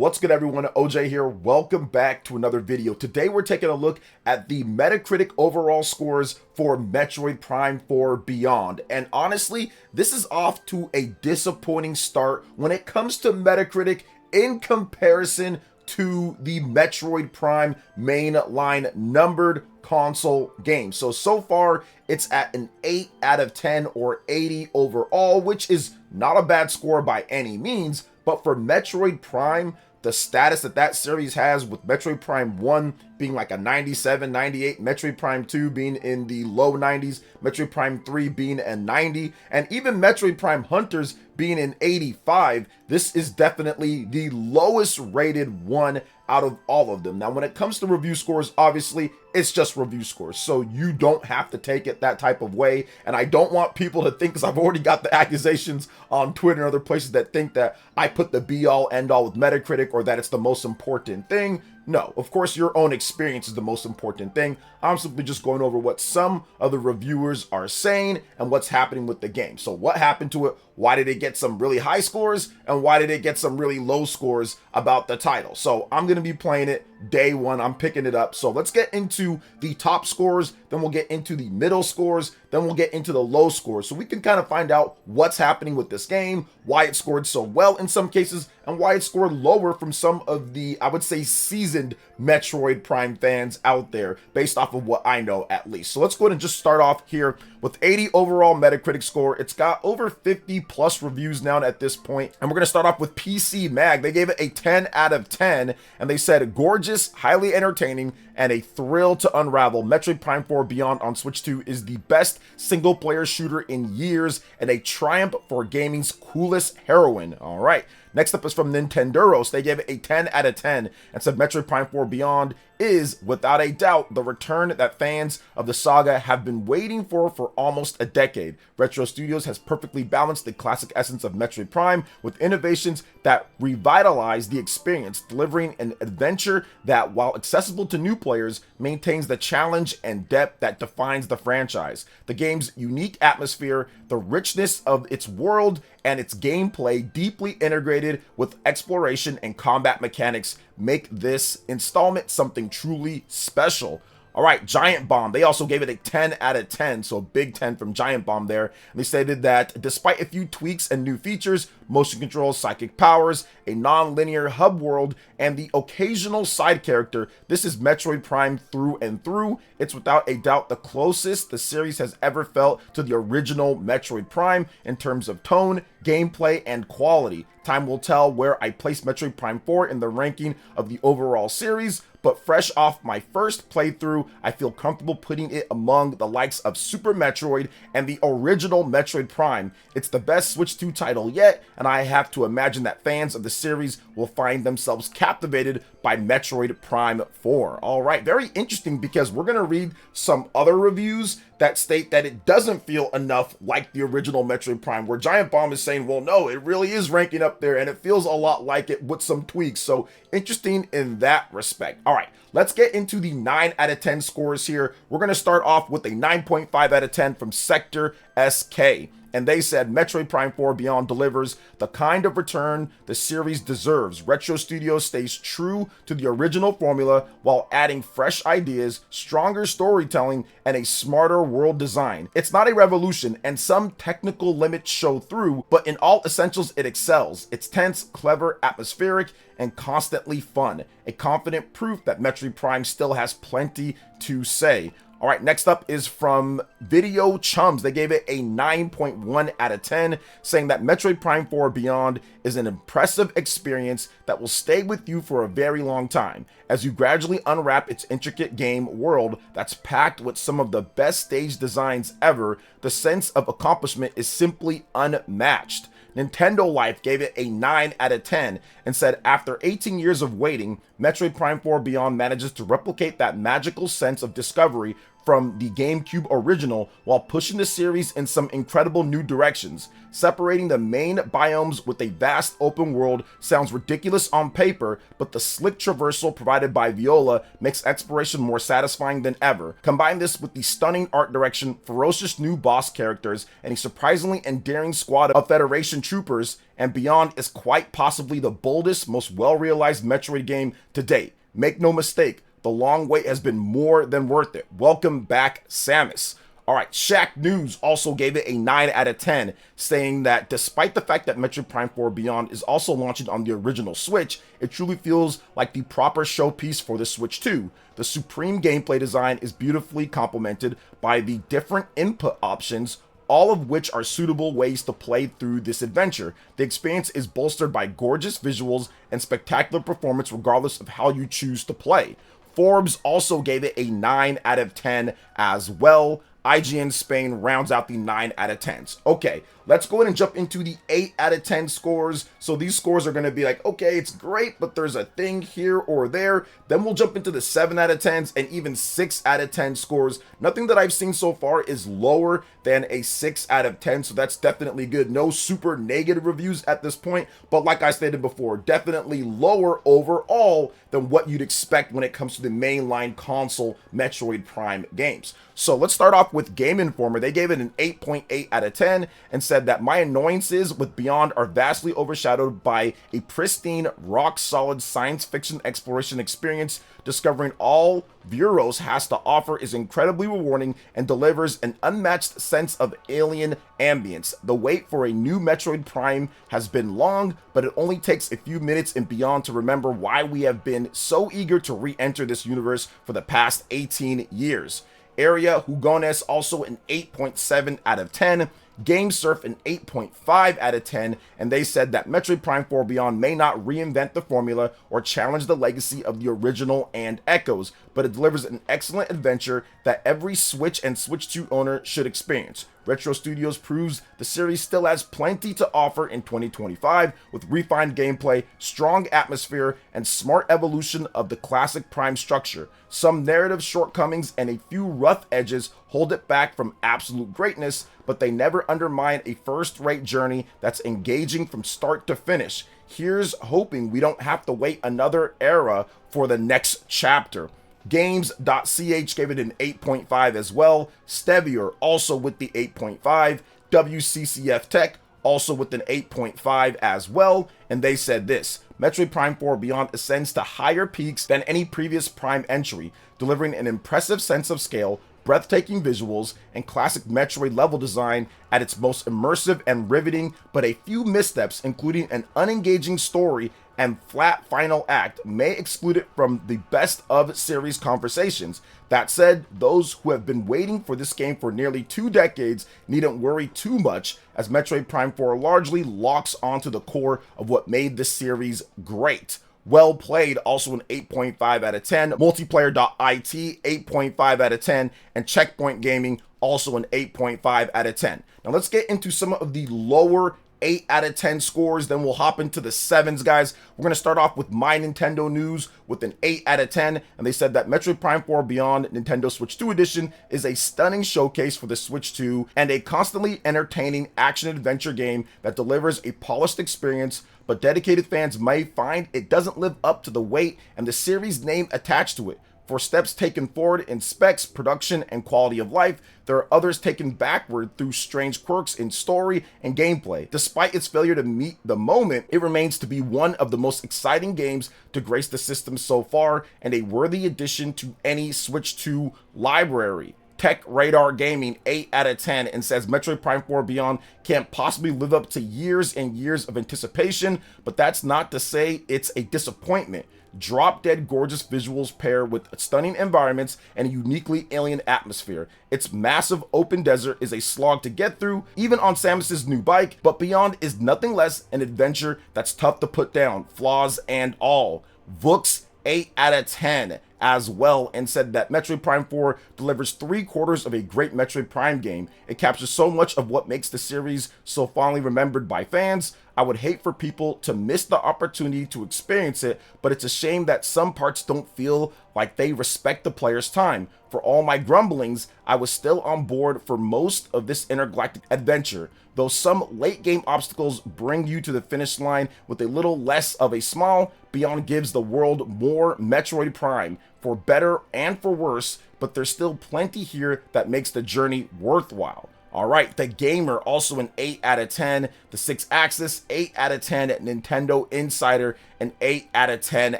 What's good, everyone? OJ here. Welcome back to another video. Today we're taking a look at the Metacritic overall scores for Metroid Prime 4 Beyond. And honestly, this is off to a disappointing start when it comes to Metacritic in comparison to the Metroid Prime mainline numbered console game. So far it's at an 8 out of 10 or 80 overall, which is not a bad score by any means. But for Metroid Prime, the status that series has, with Metroid Prime 1 being like a 97, 98, Metroid Prime 2 being in the low 90s, Metroid Prime 3 being a 90, and even Metroid Prime Hunters being an 85, this is definitely the lowest rated one out of all of them. Now, when it comes to review scores, obviously, it's just review scores, so you don't have to take it that type of way. And I don't want people to think, because I've already got the accusations on Twitter and other places that think that I put the be-all, end-all with Metacritic, or that it's the most important thing. No, of course, your own experience is the most important thing. I'm simply just going over what some of the reviewers are saying and what's happening with the game. So what happened to it? Why did it get some really high scores? And why did it get some really low scores about the title? So I'm going to be playing it day one. I'm picking it up. So let's get into the top scores. Then we'll get into the middle scores. Then we'll get into the low scores. So we can kind of find out what's happening with this game, why it scored so well in some cases, and why it scored lower from some of the, I would say, seasoned Metroid Prime fans out there, based off of what I know at least. So let's go ahead and just start off here with 80 overall Metacritic score. It's got over 50 plus reviews now at this point. And we're going to start off with PC Mag. They gave it a 10 out of 10, and they said, gorgeous, highly entertaining, and a thrill to unravel. Metroid Prime 4 Beyond on Switch 2 is the best single-player shooter in years, and a triumph for gaming's coolest heroine. All right. Next up is from Nintendoros. They gave it a 10 out of 10 and said Metroid Prime 4 Beyond is, without a doubt, the return that fans of the saga have been waiting for almost a decade. Retro Studios has perfectly balanced the classic essence of Metroid Prime with innovations that revitalize the experience, delivering an adventure that, while accessible to new players, maintains the challenge and depth that defines the franchise. The game's unique atmosphere, the richness of its world, and its gameplay, deeply integrated with exploration and combat mechanics, make this installment something truly special. All right, Giant Bomb. They also gave it a 10 out of 10, so a big 10 from Giant Bomb there. And they stated that despite a few tweaks and new features, motion controls, psychic powers, a non-linear hub world, and the occasional side character, this is Metroid Prime through and through. It's without a doubt the closest the series has ever felt to the original Metroid Prime in terms of tone, gameplay, and quality. Time will tell where I place Metroid Prime 4 in the ranking of the overall series, but fresh off my first playthrough, I feel comfortable putting it among the likes of Super Metroid and the original Metroid Prime. It's the best Switch 2 title yet, and I have to imagine that fans of the series will find themselves captivated by Metroid Prime 4. All right, very interesting, because we're going to read some other reviews that state that it doesn't feel enough like the original Metroid Prime, where Giant Bomb is saying, well, no, it really is ranking up there and it feels a lot like it with some tweaks. So interesting in that respect. All right, let's get into the 9 out of 10 scores here. We're going to start off with a 9.5 out of 10 from Sector SK. And they said Metroid Prime 4 Beyond delivers the kind of return the series deserves. Retro Studios stays true to the original formula while adding fresh ideas, stronger storytelling, and a smarter world design. It's not a revolution, and some technical limits show through, but in all essentials it excels. It's tense, clever, atmospheric, and constantly fun. A confident proof that Metroid Prime still has plenty to say. All right, next up is from Video Chums. They gave it a 9.1 out of 10, saying that Metroid Prime 4 Beyond is an impressive experience that will stay with you for a very long time. As you gradually unwrap its intricate game world that's packed with some of the best stage designs ever, the sense of accomplishment is simply unmatched. Nintendo Life gave it a 9 out of 10 and said after 18 years of waiting, Metroid Prime 4 Beyond manages to replicate that magical sense of discovery from the GameCube original while pushing the series in some incredible new directions. Separating the main biomes with a vast open world sounds ridiculous on paper, but the slick traversal provided by Viola makes exploration more satisfying than ever. Combine this with the stunning art direction, ferocious new boss characters, and a surprisingly endearing squad of Federation troopers, and Beyond is quite possibly the boldest, most well-realized Metroid game to date. Make no mistake, the long wait has been more than worth it. Welcome back, Samus. Alright, Shaq News also gave it a 9 out of 10, saying that despite the fact that Metroid Prime 4 Beyond is also launching on the original Switch, it truly feels like the proper showpiece for the Switch 2. The supreme gameplay design is beautifully complemented by the different input options, all of which are suitable ways to play through this adventure. The experience is bolstered by gorgeous visuals and spectacular performance regardless of how you choose to play. Forbes also gave it a 9 out of 10 as well. IGN Spain rounds out the 9 out of 10s. Okay, let's go ahead and jump into the 8 out of 10 scores. So these scores are going to be like, okay, it's great, but there's a thing here or there. Then we'll jump into the 7 out of 10s and even 6 out of 10 scores. Nothing that I've seen so far is lower than a 6 out of 10, so that's definitely good. No super negative reviews at this point, but like I stated before, definitely lower overall than what you'd expect when it comes to the mainline console Metroid Prime games. So let's start off with Game Informer. They gave it an 8.8 out of 10 and said that my annoyances with Beyond are vastly overshadowed by a pristine, rock-solid science fiction exploration experience. Discovering all Vuros has to offer is incredibly rewarding and delivers an unmatched sense of alien ambience. The wait for a new Metroid Prime has been long, but it only takes a few minutes in Beyond to remember why we have been so eager to re-enter this universe for the past 18 years. Area Hugones also an 8.7 out of 10. GameSurf an 8.5 out of 10, and they said that Metroid Prime 4 Beyond may not reinvent the formula or challenge the legacy of the original and Echoes, but it delivers an excellent adventure that every Switch and Switch 2 owner should experience. Retro Studios proves the series still has plenty to offer in 2025 with refined gameplay, strong atmosphere, and smart evolution of the classic Prime structure. Some narrative shortcomings and a few rough edges hold it back from absolute greatness, but they never undermine a first-rate journey that's engaging from start to finish. Here's hoping we don't have to wait another era for the next chapter. Games.ch gave it an 8.5 as well. Stevier also with the 8.5. WCCF Tech also with an 8.5 as well. And they said this: Metroid Prime 4 Beyond ascends to higher peaks than any previous Prime entry, delivering an impressive sense of scale, breathtaking visuals, and classic Metroid level design at its most immersive and riveting, but a few missteps, including an unengaging story and flat final act, may exclude it from the best of series conversations. That said, those who have been waiting for this game for nearly 2 decades needn't worry too much, as Metroid Prime 4 largely locks onto the core of what made the series great. Well Played also an 8.5 out of 10, Multiplayer.it 8.5 out of 10, and Checkpoint Gaming also an 8.5 out of 10. Now let's get into some of the lower 8 out of 10 scores, then we'll hop into the 7s, guys. We're going to start off with My Nintendo News with an 8 out of 10, and they said that Metroid Prime 4 Beyond Nintendo Switch 2 Edition is a stunning showcase for the Switch 2 and a constantly entertaining action-adventure game that delivers a polished experience, but dedicated fans may find it doesn't live up to the weight and the series name attached to it. For steps taken forward in specs, production, and quality of life, there are others taken backward through strange quirks in story and gameplay. Despite its failure to meet the moment, it remains to be one of the most exciting games to grace the system so far and a worthy addition to any Switch 2 library. Tech Radar Gaming 8 out of 10 and says Metroid Prime 4 Beyond can't possibly live up to years and years of anticipation, but that's not to say it's a disappointment. Drop-dead gorgeous visuals pair with stunning environments and a uniquely alien atmosphere. Its massive open desert is a slog to get through, even on Samus's new bike, but Beyond is nothing less an adventure that's tough to put down, flaws and all. Vooks 8 out of 10. as well, and said that Metroid Prime 4 delivers 3/4 of a great Metroid Prime game. It captures so much of what makes the series so fondly remembered by fans. I would hate for people to miss the opportunity to experience it, but it's a shame that some parts don't feel like they respect the player's time. For all my grumblings, I was still on board for most of this intergalactic adventure, though some late game obstacles bring you to the finish line with a little less of a smile. Beyond gives the world more Metroid Prime, for better and for worse, but there's still plenty here that makes the journey worthwhile. Alright, The Gamer, also an 8 out of 10. The 6 Axis, 8 out of 10. Nintendo Insider, an 8 out of 10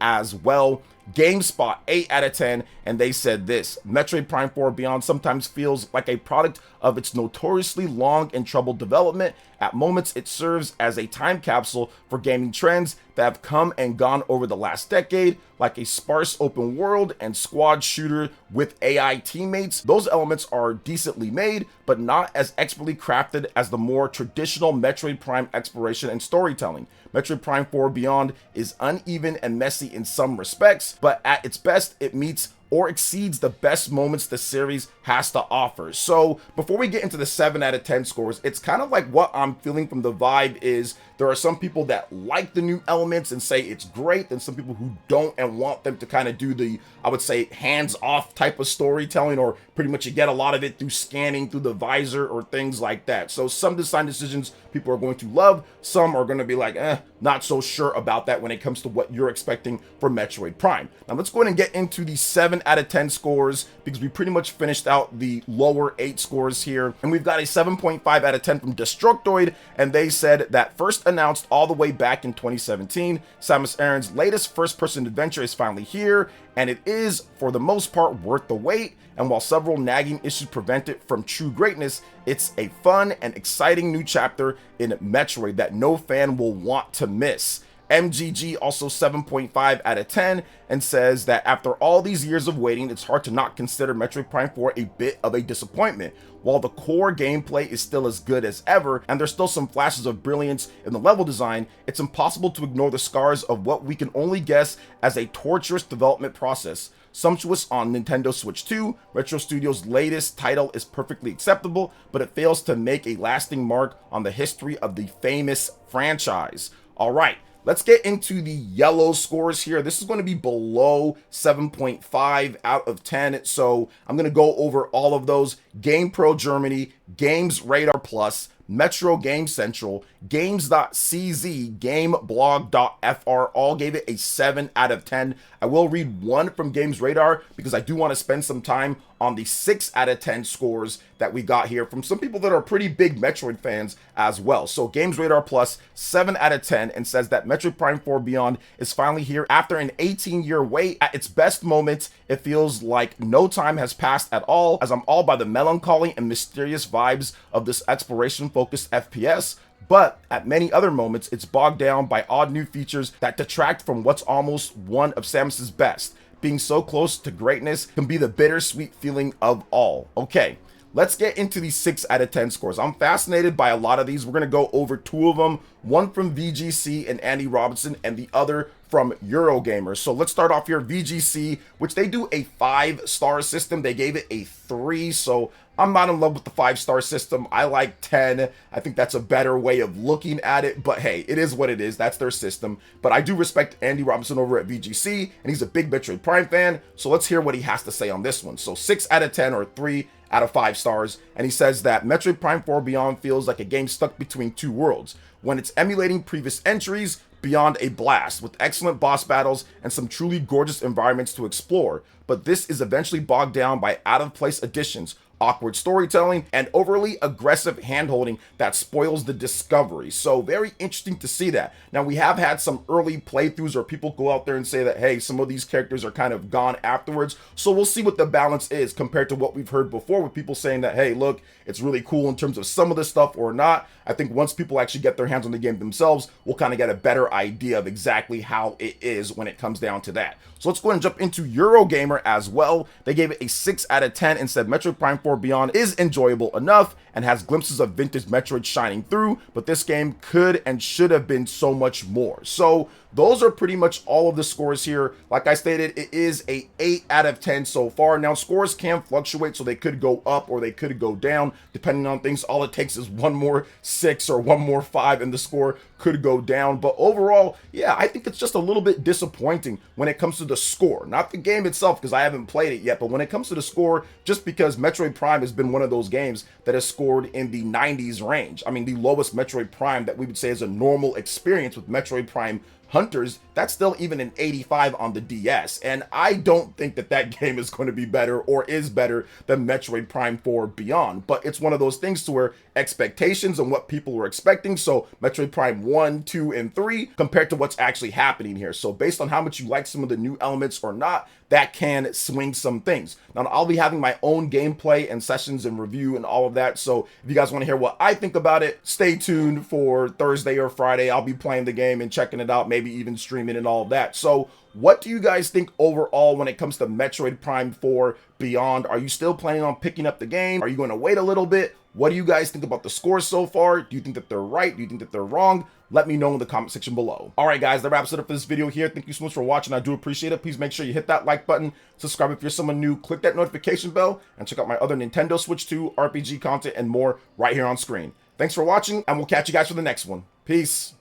as well. GameSpot, 8 out of 10, and they said this: Metroid Prime 4 Beyond sometimes feels like a product of its notoriously long and troubled development. At moments, it serves as a time capsule for gaming trends that have come and gone over the last decade, like a sparse open world and squad shooter with AI teammates. Those elements are decently made, but not as expertly crafted as the more traditional Metroid Prime exploration and storytelling. Metroid Prime 4 Beyond is uneven and messy in some respects, but at its best, it meets or exceeds the best moments the series has to offer. So before we get into the 7 out of 10 scores, it's kind of like what I'm feeling from the vibe is there are some people that like the new elements and say it's great, and some people who don't and want them to kind of do the, I would say, hands-off type of storytelling, or pretty much you get a lot of it through scanning through the visor or things like that. So some design decisions people are going to love, some are going to be like, not so sure about that when it comes to what you're expecting for Metroid Prime. Now let's go ahead and get into the 7 out of 10 scores, because we pretty much finished out the lower 8 scores here, and we've got a 7.5 out of 10 from Destructoid, and they said that first announced all the way back in 2017, Samus Aran's latest first-person adventure is finally here, and it is, for the most part, worth the wait. And while several nagging issues prevent it from true greatness, it's a fun and exciting new chapter in Metroid that no fan will want to miss. MGG also 7.5 out of 10, and says that after all these years of waiting, it's hard to not consider Metroid Prime 4 a bit of a disappointment. While the core gameplay is still as good as ever, and there's still some flashes of brilliance in the level design, it's impossible to ignore the scars of what we can only guess as a torturous development process. Sumptuous on Nintendo Switch 2, Retro Studios' latest title is perfectly acceptable, but it fails to make a lasting mark on the history of the famous franchise. Alright, let's get into the yellow scores here. This is going to be below 7.5 out of 10, so I'm going to go over all of those. GamePro Germany, Games Radar Plus, Metro Game Central, Games.cz, Gameblog.fr all gave it a 7 out of 10. I will read one from Games Radar because I do want to spend some time on the 6 out of 10 scores that we got here from some people that are pretty big Metroid fans as well. So Games Radar Plus, 7 out of 10, and says that Metroid Prime 4 Beyond is finally here after an 18-year wait. At its best moments, it feels like no time has passed at all, as I'm all by the melancholy and mysterious vibes of this exploration-focused FPS. But at many other moments, it's bogged down by odd new features that detract from what's almost one of Samus's best. Being so close to greatness can be the bittersweet feeling of all. Okay, let's get into these 6 out of 10 scores. I'm fascinated by a lot of these. We're going to go over 2 of them, one from VGC and Andy Robinson, and the other from Eurogamer. So let's start off here. VGC, which they do a 5-star system. They gave it a 3, so I'm not in love with the 5-star system. I like 10. I think that's a better way of looking at it, but hey, it is what it is. That's their system. But I do respect Andy Robinson over at VGC, and he's a big Metroid Prime fan, so let's hear what he has to say on this one. So 6 out of 10, or 3 out of 5 stars, and he says that Metroid Prime 4 Beyond feels like a game stuck between 2 worlds. When it's emulating previous entries, Beyond a blast, with excellent boss battles and some truly gorgeous environments to explore, but this is eventually bogged down by out-of-place additions, awkward storytelling, and overly aggressive handholding that spoils the discovery. So very interesting to see that. Now, we have had some early playthroughs where people go out there and say that, hey, some of these characters are kind of gone afterwards. So we'll see what the balance is compared to what we've heard before with people saying that, hey, look, it's really cool in terms of some of the stuff or not. I think once people actually get their hands on the game themselves, we'll kind of get a better idea of exactly how it is when it comes down to that. So let's go ahead and jump into Eurogamer as well. They gave it a 6 out of 10 and said Metroid Prime 4 Beyond is enjoyable enough and has glimpses of vintage Metroid shining through, but this game could and should have been so much more. So those are pretty much all of the scores here. Like I stated, it is a 8 out of 10 so far. Now, scores can fluctuate, so they could go up or they could go down depending on things. All it takes is one more 6 or one more 5 and the score could go down. But overall, yeah, I think it's just a little bit disappointing when it comes to the score. Not the game itself, because I haven't played it yet, but when it comes to the score, just because Metroid Prime has been one of those games that has scored in the 90s range. I mean, the lowest Metroid Prime that we would say is a normal experience with Metroid Prime Hunters, that's still even an 85 on the DS, and I don't think that that game is going to be better or is better than Metroid Prime 4 Beyond, but it's one of those things to where expectations and what people were expecting, so Metroid Prime 1, 2, and 3 compared to what's actually happening here. So based on how much you like some of the new elements or not, that can swing some things. Now, I'll be having my own gameplay and sessions and review and all of that, so if you guys want to hear what I think about it, stay tuned for Thursday or Friday. I'll be playing the game and checking it out, maybe even streaming and all of that. So what do you guys think overall when it comes to Metroid Prime 4 Beyond? Are you still planning on picking up the game? Are you going to wait a little bit? What do you guys think about the scores so far? Do you think that they're right? Do you think that they're wrong? Let me know in the comment section below. All right, guys, that wraps it up for this video here. Thank you so much for watching. I do appreciate it. Please make sure you hit that like button, subscribe if you're someone new, click that notification bell, and check out my other Nintendo Switch 2 RPG content and more right here on screen. Thanks for watching, and we'll catch you guys for the next one. Peace.